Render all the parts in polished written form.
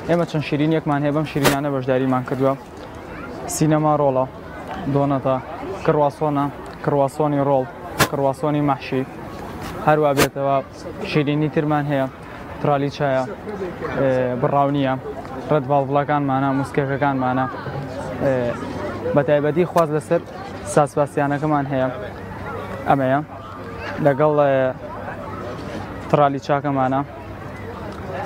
ئێمە چەند شیرینیەکمان هەیە بەم شیرینانە بەشداریمان کردووە سینەما ڕۆڵە دۆنەتە کڕواسۆنە کڕواسۆنی ڕۆڵ کڕواسۆنی مەحشی هەروە بێتەوە شیرینی ترمان هەیە ترالیچایە بڕاونیە ڕەت باڵڤڵەکانمانە موسکەکەکانمانە بە تایبەتی خواز لەسەر ساسپاسیانەکەمان هەیە ئەمەیە لەگەڵ ترالیچاکەمانە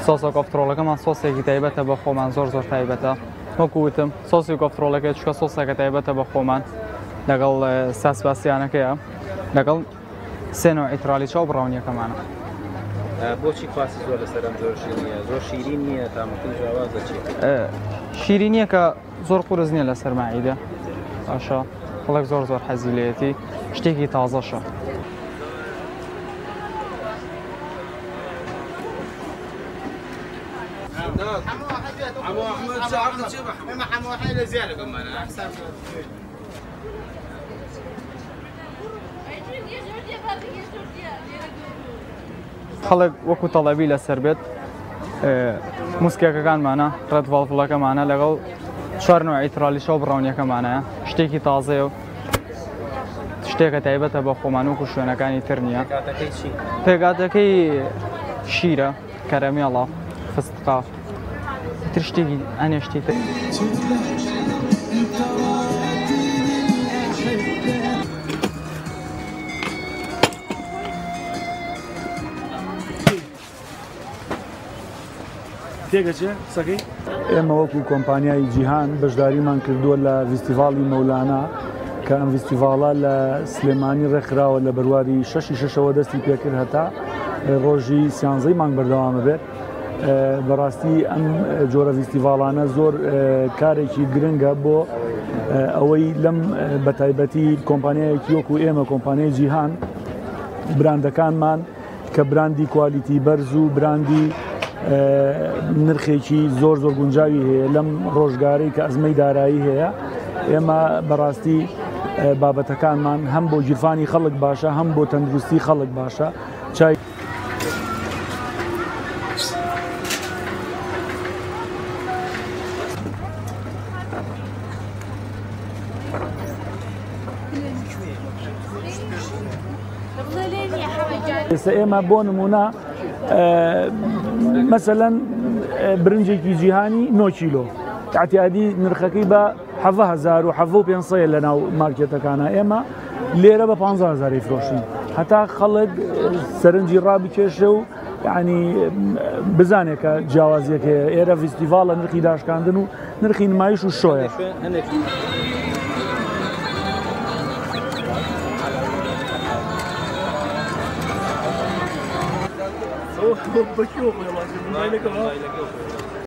سۆسە کۆفترۆڵەکەمان سۆسێکی تایبەتە بە خۆمان زۆر تایبەتە وەکووتم سۆسی کۆفترۆڵەکە چکە سۆسەکە تایبەتە بە خۆمان لەگەڵ ساسپاسیانەکەیە لەگەڵ سێنەوە ئیترالیچا و بڕاونیەکەمانە بۆچی کواسی زۆر لەسەرم زۆر شیرینیە زۆر شیرین نییە تامەکەی جیاوازە چی شیرینیە کە زۆر قورس نییە لەسەر ماعیدە باشە خەڵک زۆر حەزی لێتی شتێکی تازەشە خەڵک وەکو تەڵەبی لەسەر بێت موسکێکەکانمانە ڕەت ڤاڵڤڵەکەمانە لەگەڵ 4 نوع ئیترالیشە و بڕاونیەکەمانەیە شتێکی تازەیە و شتێکە تایبەتە بە خۆمان وەکو شوێنەکانی تر نییە پێگاتەکەی شیرە کەرەمێڵە فستقا تر شتێکی ئەنێ شتی تر تێگەچێ سەکەی ئێمە وەکو کۆمپانیای جیهان بەشداریمان کردووە لە فیستیڤاڵی مەولانا کە ئەم فیستیڤاڵە لە سلێمانی ڕێکخراوە لە بەرواری 6/6ەوە دەستی پێکرد هەتا ڕۆژی سیانزەی مانگ بەردەوامە بێت بەڕاستی ئەم جۆرە فیستیڤاڵانە زۆر کارێکی گرنگە بۆ ئەوەی لەم بەتایبەتی کۆمپانیایەکی وەکو ئێمە کۆمپانیای جیهان براندەکانمان کە براندی کوالیتی بەرز و براندی نرخێکی زۆر گونجاوی هەیە لەم ڕۆژگارەی کە ئەزمەی دارایی هەیە ئێمە بەڕاستی بابەتەکانمان هەم بۆ گیرفانی خەڵک باشە هەم بۆ تەندروستی خەڵک باشە چای ئێستا ئێمە بۆ نمونە مەسەلەن برنجێکی جیهانی 9 کیلۆ تعتیادی نرخەکەی بە 7,000 و 7,500 لە ناو مارکێتەکانە ئێمە لێرە بە 15,000 فرۆشین هەتا خەڵک سەرنجی ڕابکێشە و یعنی بزانێکە جیاوازیەکە ئێرە فیستیڤاڵە نرخی داشکاندن و نرخی نمایش و شۆیە Bakıyor bu yalan.